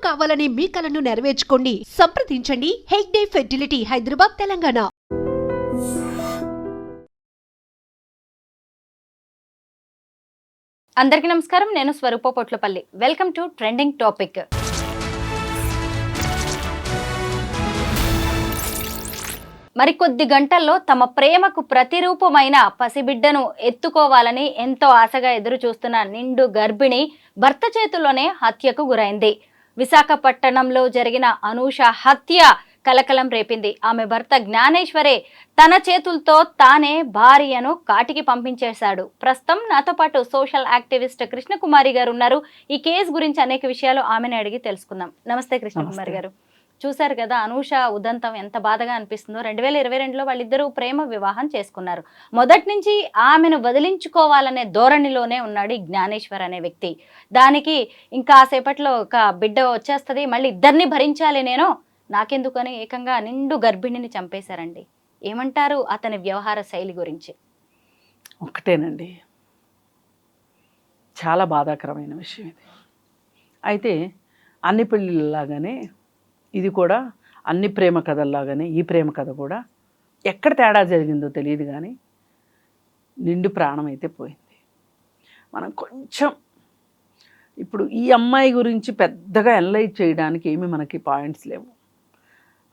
కావాలనే మీ కలను నెరవేర్చుకోండి. సంప్రదించండి హెగ్డే ఫెర్టిలిటీ, హైదరాబాద్, తెలంగాణ. అందరికీ నమస్కారం. నేను Swaroopa Potlapalli. Welcome to trending topic. మరికొద్ది గంటల్లో తమ ప్రేమకు ప్రతిరూపమైన పసిబిడ్డను ఎత్తుకోవాలని ఎంతో ఆశగా ఎదురు చూస్తున్న నిండు గర్భిణి భర్త చేతుల్లోనే హత్యకు గురైంది. విశాఖపట్టణంలో జరిగిన అనూష హత్య కలకలం రేపింది. ఆమె భర్త జ్ఞానేశ్వరే తన చేతులతో తానే భార్యను కాటికి పంపించేశాడు. ప్రస్తుతం నాతో పాటు సోషల్ యాక్టివిస్ట్ కృష్ణకుమారి గారు ఉన్నారు. ఈ కేసు గురించి అనేక విషయాలు ఆమెను అడిగి తెలుసుకుందాం. నమస్తే కృష్ణకుమారి గారు. చూశారు కదా అనూష ఉదంతం ఎంత బాధగా అనిపిస్తుందో. 2022లో వాళ్ళిద్దరూ ప్రేమ వివాహం చేసుకున్నారు. మొదటి నుంచి ఆమెను వదిలించుకోవాలనే ధోరణిలోనే ఉన్నాడు ఈ జ్ఞానేశ్వర్ అనే వ్యక్తి. దానికి ఇంకా సేపట్లో ఒక బిడ్డ వచ్చేస్తుంది, మళ్ళీ ఇద్దరిని భరించాలి నేను, నాకెందుకని ఏకంగా నిండు గర్భిణిని చంపేశారండి. ఏమంటారు అతని వ్యవహార శైలి గురించి? ఒక్కటేనండి, చాలా బాధాకరమైన విషయం ఇది. అయితే అన్ని పెళ్ళిళ్ళలాగానే ఇది కూడా అన్ని ప్రేమ కథల్లాగానే ఈ ప్రేమ కథ కూడా ఎక్కడ తేడా జరిగిందో తెలియదు, కానీ నిండు ప్రాణం అయితే పోయింది. మనం కొంచెం ఇప్పుడు ఈ అమ్మాయి గురించి పెద్దగా అనలైజ్ చేయడానికి ఏమీ మనకి పాయింట్స్ లేవు.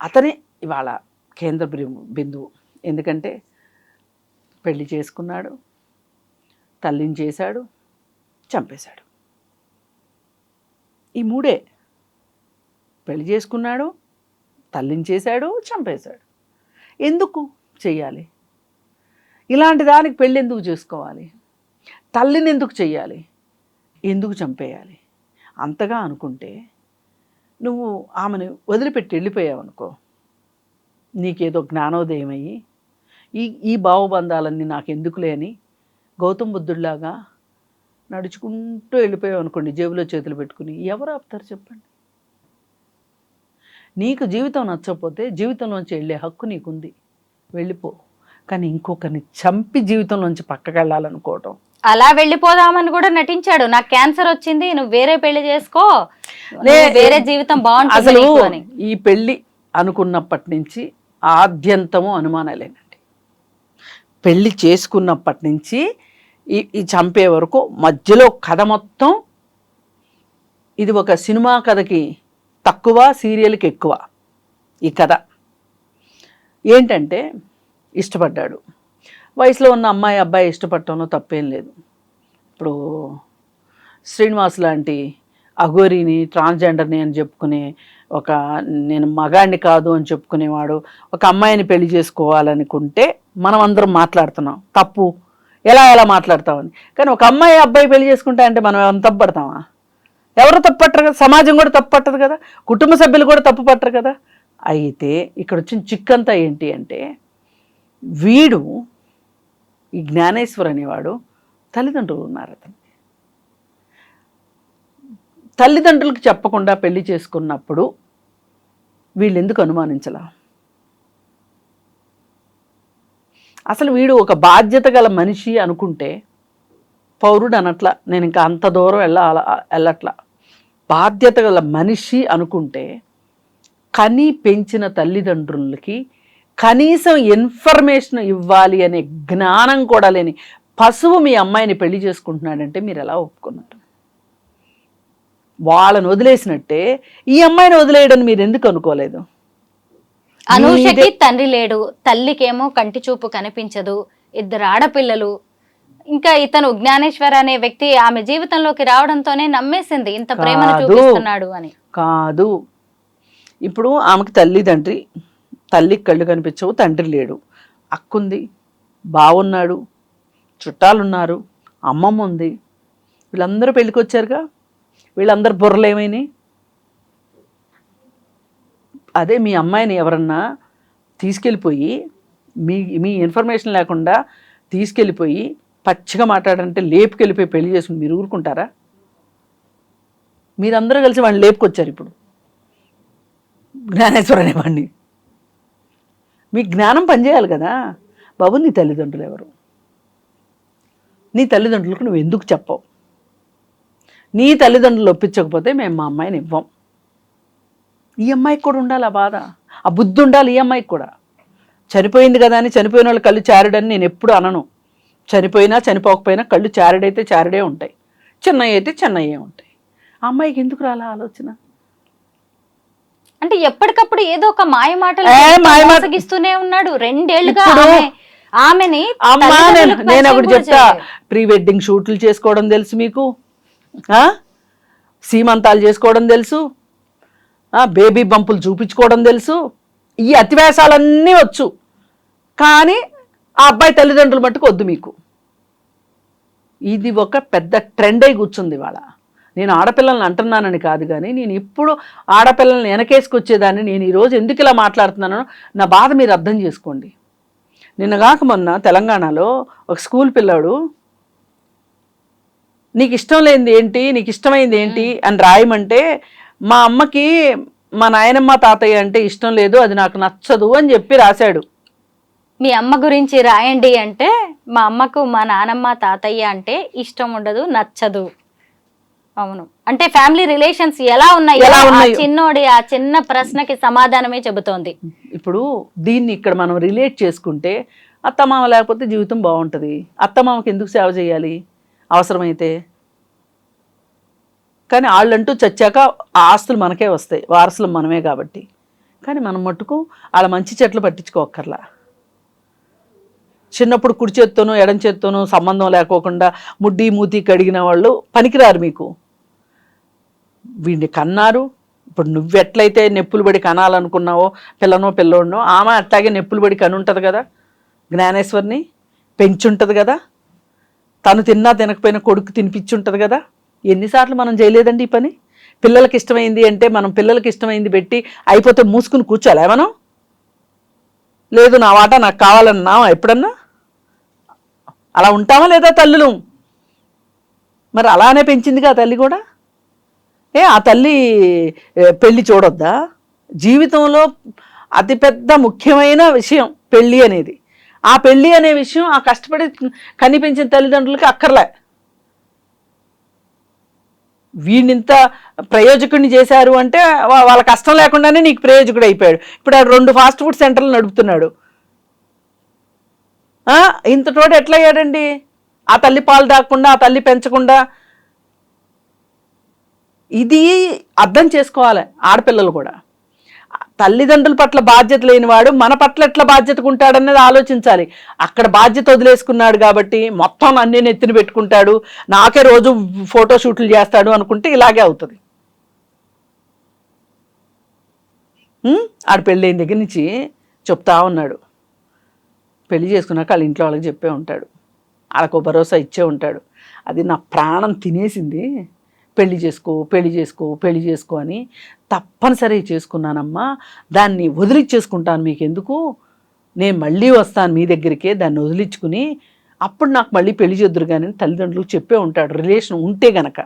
అతనే ఇవాళ కేంద్ర బిందువు. ఎందుకంటే పెళ్లి చేసుకున్నాడు, తల్లిని చేశాడు, చంపేశాడు. ఈ మూడే. పెళ్లి చేసుకున్నాడు, తల్లిని చేశాడు, చంపేశాడు. ఎందుకు చెయ్యాలి ఇలాంటి దానికి? పెళ్ళి ఎందుకు చేసుకోవాలి? తల్లిని ఎందుకు చెయ్యాలి? ఎందుకు చంపేయాలి? అంతగా అనుకుంటే నువ్వు ఆమెను వదిలిపెట్టి వెళ్ళిపోయావు అనుకో, నీకేదో జ్ఞానోదయం అయ్యి ఈ భావబంధాలన్నీ నాకు ఎందుకులే అని గౌతమ్ బుద్ధుడిలాగా నడుచుకుంటూ వెళ్ళిపోయావు అనుకోండి, జేబులో చేతులు పెట్టుకుని, ఎవరు ఆపుతారు చెప్పండి? నీకు జీవితం నచ్చకపోతే జీవితంలోంచి వెళ్ళే హక్కు నీకుంది, వెళ్ళిపో. కానీ ఇంకొకరిని చంపి జీవితంలోంచి పక్కకి వెళ్ళాలనుకోవటం. అలా వెళ్ళిపోదామని కూడా నటించాడు. నాకు క్యాన్సర్ వచ్చింది, నువ్వు వేరే పెళ్లి చేసుకో, వేరే జీవితం బాగుంటుంది. అసలు ఈ పెళ్లి అనుకున్నప్పటి నుంచి ఆద్యంతము అనుమానాలేనండి. పెళ్లి చేసుకున్నప్పటి నుంచి ఈ చంపే వరకు మధ్యలో కథ మొత్తం ఇది ఒక సినిమా కథకి తక్కువ, సీరియల్కి ఎక్కువ. ఈ కథ ఏంటంటే, ఇష్టపడ్డాడు. వయసులో ఉన్న అమ్మాయి అబ్బాయి ఇష్టపడటంలో తప్పేం లేదు. ఇప్పుడు శ్రీనివాస్ లాంటి అఘోరిని, ట్రాన్స్జెండర్ని అని చెప్పుకునే ఒక, నేను మగాడిని కాదు అని చెప్పుకునేవాడు ఒక అమ్మాయిని పెళ్లి చేసుకోవాలనుకుంటే మనం అందరం మాట్లాడుతున్నాం తప్పు, ఎలా మాట్లాడతామని. కానీ ఒక అమ్మాయి అబ్బాయి పెళ్లి చేసుకుంటా అంటే మనం ఏమైనా తప్పుపడతామా? ఎవరు తప్పు పట్టరు కదా, సమాజం కూడా తప్పు పట్టదు కదా, కుటుంబ సభ్యులు కూడా తప్పు పట్టరు కదా. అయితే ఇక్కడ వచ్చిన చిక్కంతా ఏంటి అంటే, వీడు ఈ జ్ఞానేశ్వర్ అనేవాడు తల్లిదండ్రులు ఉన్నారు. అతను తల్లిదండ్రులకు చెప్పకుండా పెళ్లి చేసుకున్నప్పుడు వీళ్ళు ఎందుకు అనుమానించలా? అసలు వీడు ఒక బాధ్యత గల మనిషి అనుకుంటే, పౌరుడు అనట్లా, నేను ఇంకా అంత దూరం వెళ్ళట్లా, బాధ్యత గల మనిషి అనుకుంటే కని పెంచిన తల్లిదండ్రులకి కనీసం ఇన్ఫర్మేషన్ ఇవ్వాలి అనే జ్ఞానం కూడా లేని పశువు మీ అమ్మాయిని పెళ్లి చేసుకుంటున్నాడంటే మీరు ఎలా ఒప్పుకున్నారు? వాళ్ళని వదిలేసినట్టే ఈ అమ్మాయిని వదిలేయడని మీరు ఎందుకు అనుకోలేదు? అనూషకి తండ్రి లేడు, తల్లికేమో కంటి చూపు కనిపించదు, ఇద్దరు ఆడపిల్లలు. ఇంకా ఇతను జ్ఞానేశ్వర్ అనే వ్యక్తి ఆమె జీవితంలోకి రావడంతోనే నమ్మేసింది ఇంత ప్రేమను చూపిస్తున్నాడు అని. కాదు, ఇప్పుడు ఆమెకు తల్లికి కళ్ళు కనిపించవు, తండ్రి లేడు, అక్కుంది, బావున్నాడు, చుట్టాలున్నారు, అమ్మమ్మ ఉంది, వీళ్ళందరూ పెళ్ళికి వచ్చారుగా. వీళ్ళందరూ బుర్రలు ఏమైనాయి? అదే మీ అమ్మాయిని ఎవరన్నా తీసుకెళ్ళిపోయి మీ ఇన్ఫర్మేషన్ లేకుండా తీసుకెళ్ళిపోయి పచ్చిగా మాట్లాడంటే లేపుకెళ్ళిపోయి పెళ్లి చేసుకుని మీరు ఊరుకుంటారా? మీరందరూ కలిసి వాడిని లేపుకొచ్చారు. ఇప్పుడు జ్ఞానేశ్వర్ అనేవాడిని. మీ జ్ఞానం పనిచేయాలి కదా బాబు. నీ తల్లిదండ్రులు ఎవరు? నీ తల్లిదండ్రులకు నువ్వు ఎందుకు చెప్పవు? నీ తల్లిదండ్రులు ఒప్పించకపోతే మేము మా అమ్మాయిని ఇవ్వం. ఈ అమ్మాయికి కూడా ఉండాలి ఆ బాధ, ఆ బుద్ధి ఉండాలి ఈ అమ్మాయికి కూడా. చనిపోయింది కదా అని చనిపోయిన వాళ్ళు కళ్ళు చారుడని నేను ఎప్పుడు అనను. చనిపోయినా చనిపోకపోయినా కళ్ళు చారుడైతే చారుడే ఉంటాయి, చిన్నవి అయితే చిన్నయే ఉంటాయి. ఆ అమ్మాయికి ఎందుకు రాలా ఆలోచన? అంటే ఎప్పటికప్పుడు ఏదో ఒక మాయ మాటలు మోసగిస్తూనే ఉన్నాడు 2 ఏళ్లుగా. ఆమెని అమ్మా నేను తల్లిదండ్రులకు ఒకటి పరిచయం చెప్తా, కూడా ప్రీ వెడ్డింగ్ షూట్లు చేసుకోవడం తెలుసు మీకు, సీమంతాలు చేసుకోవడం తెలుసు, బేబీ బంపులు చూపించుకోవడం తెలుసు, ఈ అతివేశాలన్నీ వచ్చు. కానీ ఆ అబ్బాయి తల్లిదండ్రులు మట్టుకు వద్దు మీకు. ఇది ఒక పెద్ద ట్రెండ్ అయి కూర్చుంది ఇవాళ. నేను ఆడపిల్లల్ని అంటున్నానని కాదు, కానీ నేను ఇప్పుడు ఆడపిల్లల్ని వెనకేసుకొచ్చేదాన్ని. నేను ఈరోజు ఎందుకు ఇలా మాట్లాడుతున్నానో నా బాధ మీరు అర్థం చేసుకోండి. నిన్నగాక మొన్న తెలంగాణలో ఒక స్కూల్ పిల్లాడు నీకు ఇష్టం లేనిది ఏంటి, నీకు ఇష్టమైంది ఏంటి అని రాయమంటే మా అమ్మకి మా నాయనమ్మ తాతయ్య అంటే ఇష్టం లేదు, అది నాకు నచ్చదు అని చెప్పి రాశాడు. మీ అమ్మ గురించి రాయండి అంటే మా అమ్మకు మా నానమ్మ తాతయ్య అంటే ఇష్టం ఉండదు, నచ్చదు. అవును, అంటే ఫ్యామిలీ రిలేషన్స్ ఎలా ఉన్నాయి, చిన్నోడి ఆ చిన్న ప్రశ్నకి సమాధానమే చెబుతోంది. ఇప్పుడు దీన్ని ఇక్కడ మనం రిలేట్ చేసుకుంటే అత్తమామ లేకపోతే జీవితం బాగుంటుంది. అత్తమామకి ఎందుకు సేవ చేయాలి అవసరమైతే? కానీ వాళ్ళంటూ చచ్చాక ఆ ఆస్తులు మనకే వస్తాయి, వారసులు మనమే కాబట్టి. కానీ మనం మట్టుకు వాళ్ళ మంచి చెట్లు పట్టించుకోక్కర్లా. చిన్నప్పుడు కుడి చేత్తోనూ ఎడం చేత్తోనూ సంబంధం లేకోకుండా ముడ్డి మూతి కడిగిన వాళ్ళు పనికిరారు మీకు. వీడిని కన్నారు. ఇప్పుడు నువ్వెట్లయితే నెప్పులు పడి కనాలనుకున్నావో పిల్లనో పిల్లోడినో, ఆమె అట్లాగే నెప్పులు పడి కని ఉంటుంది కదా, జ్ఞానేశ్వర్ని పెంచుంటుంది కదా, తను తిన్నా తినకపోయినా కొడుకు తినిపించుంటుంది కదా. ఎన్నిసార్లు మనం చేయలేదండి ఈ పని? పిల్లలకి ఇష్టమైంది అంటే మనం పిల్లలకి ఇష్టమైంది పెట్టి అయిపోతే మూసుకుని కూర్చోలే మనం? లేదు నా వాటా నాకు కావాలన్నా ఎప్పుడన్నా అలా ఉంటామా లేదా తల్లులు? మరి అలానే పెంచిందిగా ఆ తల్లి కూడా. ఆ తల్లి పెళ్ళి చూడొద్దా? జీవితంలో అతిపెద్ద ముఖ్యమైన విషయం పెళ్ళి అనేది. ఆ పెళ్ళి అనే విషయం ఆ కష్టపడి కనిపించిన తల్లిదండ్రులకి అక్కర్లే. వీడినింత ప్రయోజకుడిని చేశారు అంటే వాళ్ళ కష్టం లేకుండానే నీకు ప్రయోజకుడు అయిపోయాడు. ఇప్పుడు 2 ఫాస్ట్ ఫుడ్ సెంటర్లు నడుపుతున్నాడు. ఇంత తోడు ఎట్లా అయ్యాడండి? ఆ తల్లి పాలు తాగకుండా, ఆ తల్లి పెంచకుండా. ఇది అర్థం చేసుకోవాలి ఆడపిల్లలు కూడా. తల్లిదండ్రుల పట్ల బాధ్యత లేనివాడు మన పట్ల ఎట్లా బాధ్యతగా ఉంటాడనేది ఆలోచించాలి. అక్కడ బాధ్యత వదిలేసుకున్నాడు కాబట్టి మొత్తం అన్నీ నెత్తిన పెట్టుకుంటాడు, నాకే రోజు ఫోటోషూట్లు చేస్తాడు అనుకుంటే ఇలాగే అవుతుంది. ఆడ పెళ్ళైన దగ్గర నుంచి చెప్తా ఉన్నాడు. పెళ్లి చేసుకున్నాక వాళ్ళ ఇంట్లో వాళ్ళకి చెప్పే ఉంటాడు, వాళ్ళకు భరోసా ఇచ్చే ఉంటాడు. అది నా ప్రాణం తినేసింది, పెళ్లి చేసుకో పెళ్లి చేసుకో పెళ్లి చేసుకో అని. తప్పనిసరి చేసుకున్నానమ్మా, దాన్ని వదిలిచ్చేసుకుంటాను, మీకు ఎందుకు, నేను మళ్ళీ వస్తాను మీ దగ్గరికే, దాన్ని వదిలించుకుని అప్పుడు నాకు మళ్ళీ పెళ్లి చేద్దురు కానీ తల్లిదండ్రులకు చెప్పే ఉంటాడు. రిలేషన్ ఉంటే గనక,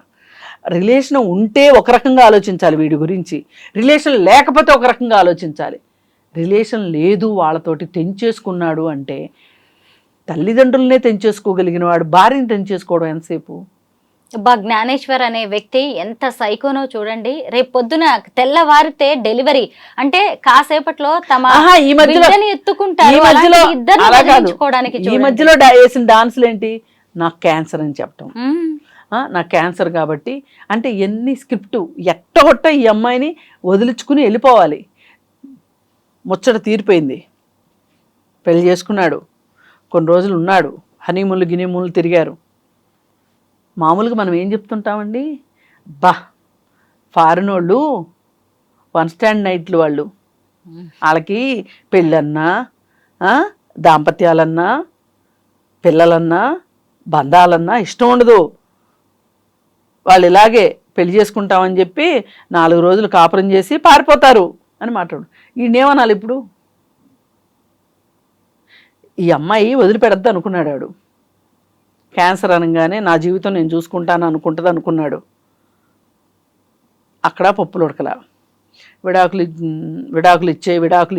రిలేషన్ ఉంటే ఒక రకంగా ఆలోచించాలి వీడి గురించి, రిలేషన్ లేకపోతే ఒక రకంగా ఆలోచించాలి. రిలేషన్ లేదు వాళ్ళతోటి తెంచేసుకున్నాడు అంటే, తల్లిదండ్రులనే తెంచేసుకోగలిగిన వాడు భార్యని తెంచేసుకోవడం ఎంతసేపు? జ్ఞానేశ్వర్ అనే వ్యక్తి ఎంత సైకోనో చూడండి. రేపు పొద్దున తెల్లవారితే డెలివరీ అంటే కాసేపట్లో తమ బిడ్డని ఎత్తుకుంటారు. ఈ మధ్యలో వేసిన డాన్సులు ఏంటి? నాకు క్యాన్సర్ అని చెప్పటం, నాకు క్యాన్సర్ కాబట్టి అంటే ఎన్ని స్క్రిప్టు ఎట్టగొట్ట ఈ అమ్మాయిని వదిలించుకుని వెళ్ళిపోవాలి. ముచ్చట తీరిపోయింది, పెళ్లి చేసుకున్నాడు, కొన్ని రోజులు ఉన్నాడు, హనీమూన్లు గినీమూన్లు తిరిగారు. మామూలుగా మనం ఏం చెప్తుంటామండి, ఫారిన్ వాళ్ళు 1 స్టాండ్ నైట్లు వాళ్ళు, వాళ్ళకి పెళ్ళన్నా దాంపత్యాలన్నా పిల్లలన్నా బంధాలన్నా ఇష్టం ఉండదు. వాళ్ళు ఇలాగే పెళ్లి చేసుకుంటామని చెప్పి 4 రోజులు కాపురం చేసి పారిపోతారు అని మాట్లాడు. ఈయనేమనాలి ఇప్పుడు? ఈ అమ్మాయి వదిలిపెడద్దు అనుకున్నాడు వాడు. క్యాన్సర్ అనగానే నా జీవితం నేను చూసుకుంటాను అనుకుంటుంది అనుకున్నాడు. అక్కడ పప్పులు ఉడకలా. విడాకులు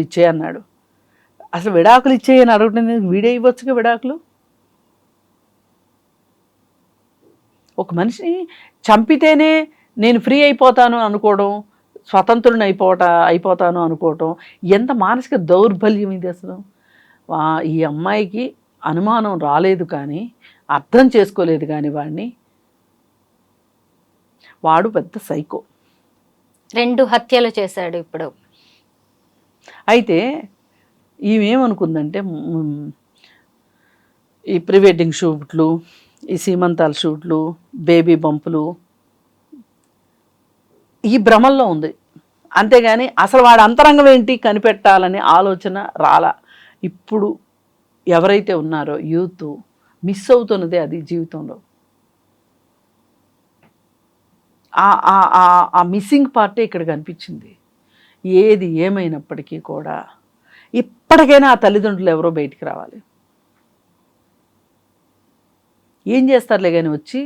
ఇచ్చే అన్నాడు. అసలు విడాకులు ఇచ్చేయని అడగటం వీడే ఇవ్వచ్చుగా విడాకులు. ఒక మనిషిని చంపితేనే నేను ఫ్రీ అయిపోతాను అనుకోవడం స్వతంత్రుని అయిపోతాను అనుకోవటం ఎంత మానసిక దౌర్బల్యం ఇది అసలు. ఈ అమ్మాయికి అనుమానం రాలేదు కానీ అర్థం చేసుకోలేదు కానీ వాడు పెద్ద సైకో. 2 హత్యలు చేశాడు ఇప్పుడు. అయితే ఈమెమనుకుందంటే ఈ ప్రీ వెడ్డింగ్ షూట్లు, ఈ సీమంతాల షూట్లు, బేబీ బంపులు, ఈ భ్రమల్లో ఉంది. అంతేగాని అసలు వాడి అంతరంగం ఏంటి కనిపెట్టాలనే ఆలోచన రాలా. ఇప్పుడు ఎవరైతే ఉన్నారో యూత్ మిస్ అవుతున్నదే అది జీవితంలో. ఆ మిస్సింగ్ పార్టీ ఇక్కడ కనిపించింది. ఏది ఏమైనప్పటికీ కూడా ఇప్పటికైనా ఆ తల్లిదండ్రులు ఎవరో బయటికి రావాలి. ఏం చేస్తారులే కానీ వచ్చి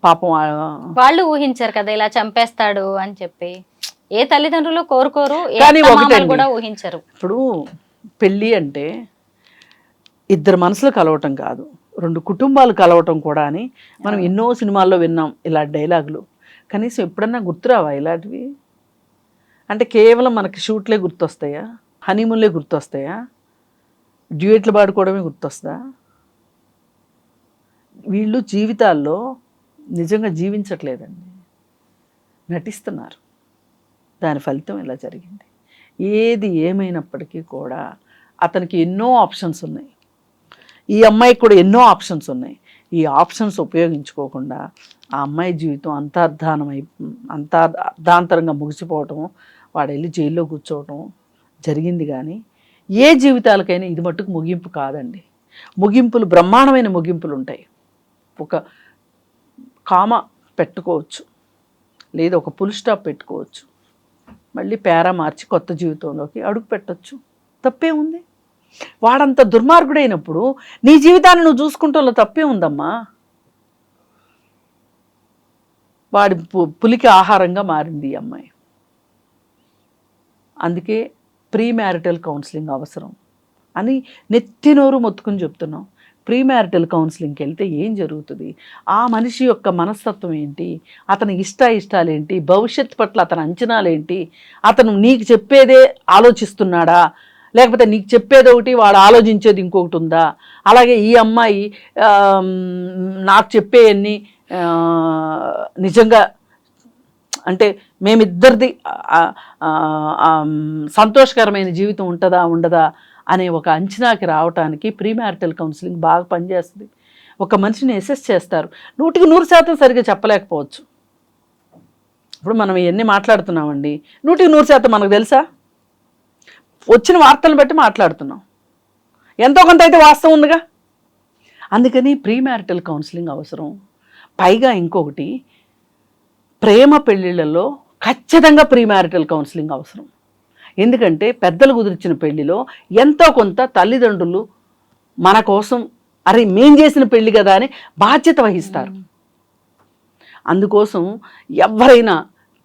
పాపం వాళ్ళు ఊహించారు కదా ఇలా చంపేస్తాడు అని చెప్పి. ఏ తల్లిదండ్రులు కోరుకోరు, కానీ కూడా ఊహించరు. ఇప్పుడు పెళ్ళి అంటే 2 మనసులు కలవటం కాదు, 2 కుటుంబాలు కలవటం కూడా అని మనం ఎన్నో సినిమాల్లో విన్నాం ఇలాంటి డైలాగులు. కనీసం ఎప్పుడన్నా గుర్తురావా ఇలాంటివి? అంటే కేవలం మనకి షూట్లే గుర్తొస్తాయా, హనీమూన్లే గుర్తొస్తాయా, డ్యూయెట్లు పాడుకోవడమే గుర్తొస్తుందా? వీళ్ళు జీవితాల్లో నిజంగా జీవించట్లేదండి, నటిస్తున్నారు. దాని ఫలితం ఇలా జరిగింది. ఏది ఏమైనప్పటికీ కూడా అతనికి ఎన్నో ఆప్షన్స్ ఉన్నాయి, ఈ అమ్మాయికి కూడా ఎన్నో ఆప్షన్స్ ఉన్నాయి. ఈ ఆప్షన్స్ ఉపయోగించుకోకుండా ఆ అమ్మాయి జీవితం అర్ధాంతరంగా ముగిసిపోవటం, వాడు వెళ్ళి జైల్లో కూర్చోవటం జరిగింది. కానీ ఏ జీవితాలకైనా ఇది మట్టుకు ముగింపు కాదండి. ముగింపులు బ్రహ్మాండమైన ముగింపులు ఉంటాయి. ఒక కామ పెట్టుకోవచ్చు, లేదా ఒక ఫుల్ స్టాప్ పెట్టుకోవచ్చు, మళ్ళీ పేరా మార్చి కొత్త జీవితంలోకి అడుగు పెట్టచ్చు. తప్పే ఉంది? వాడంత దుర్మార్గుడైనప్పుడు నీ జీవితాన్ని నువ్వు చూసుకుంటూ తప్పే ఉందమ్మా. వాడి పులికి ఆహారంగా మారింది ఈ అమ్మాయి. అందుకే ప్రీ మ్యారిటల్ కౌన్సిలింగ్ అవసరం అని నెత్తినోరు మొత్తుకుని చెప్తున్నాం. ప్రీ మ్యారిటల్ కౌన్సిలింగ్కి వెళ్తే ఏం జరుగుతుంది, ఆ మనిషి యొక్క మనస్తత్వం ఏంటి, అతని ఇష్టాలు ఏంటి, భవిష్యత్తు పట్ల అతని అంచనాలు ఏంటి, అతను నీకు చెప్పేదే ఆలోచిస్తున్నాడా, లేకపోతే నీకు చెప్పేది ఒకటి వాడు ఆలోచించేది ఇంకొకటి ఉందా? అలాగే ఈ అమ్మాయి నాకు చెప్పేవన్నీ నిజంగా అంటే మేమిద్దరిది సంతోషకరమైన జీవితం ఉంటుందా ఉండదా అనే ఒక అంచనాకి రావడానికి ప్రీ మ్యారిటల్ కౌన్సిలింగ్ బాగా పనిచేస్తుంది. ఒక మనిషిని అసెస్ చేస్తారు. 100% సరిగ్గా చెప్పలేకపోవచ్చు. ఇప్పుడు మనం ఇవన్నీ మాట్లాడుతున్నామండి, 100% మనకు తెలుసా? వచ్చిన వార్తలను బట్టి మాట్లాడుతున్నాం, ఎంతో కొంత అయితే వాస్తవం ఉందిగా. అందుకని ప్రీ మ్యారిటల్ కౌన్సిలింగ్ అవసరం. పైగా ఇంకొకటి, ప్రేమ పెళ్ళిళ్ళల్లో ఖచ్చితంగా ప్రీ మ్యారిటల్ కౌన్సిలింగ్ అవసరం. ఎందుకంటే పెద్దలు కుదిర్చిన పెళ్లిలో ఎంతో కొంత తల్లిదండ్రులు మన కోసం అరే మేం చేసిన పెళ్లి కదా అని బాధ్యత వహిస్తారు. అందుకోసం ఎవరైనా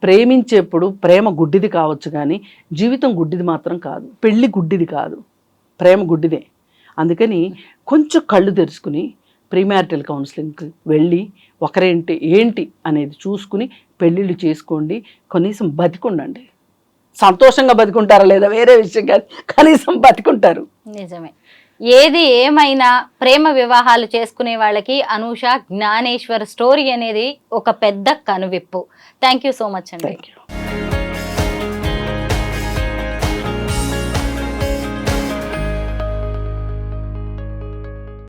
ప్రేమించేప్పుడు ప్రేమ గుడ్డిది కావచ్చు కానీ జీవితం గుడ్డిది మాత్రం కాదు. పెళ్ళి గుడ్డిది కాదు, ప్రేమ గుడ్డిదే. అందుకని కొంచెం కళ్ళు తెరుచుకుని ప్రీ మ్యారిటల్ కౌన్సిలింగ్కి వెళ్ళి ఒకరేంటి ఏంటి అనేది చూసుకుని పెళ్ళిళ్ళు చేసుకోండి. కనీసం బతికుండండి. సంతోషంగా బతికుంటారా లేదా వేరే విషయం కాదు, కనీసం బతికుంటారు. నిజమే. ఏది ఏమైనా ప్రేమ వివాహాలు చేసుకునే వాళ్ళకి అనూష జ్ఞానేశ్వర్ స్టోరీ అనేది ఒక పెద్ద కనువిప్పు. థ్యాంక్ యూ సో మచ్ అండి. Thank you.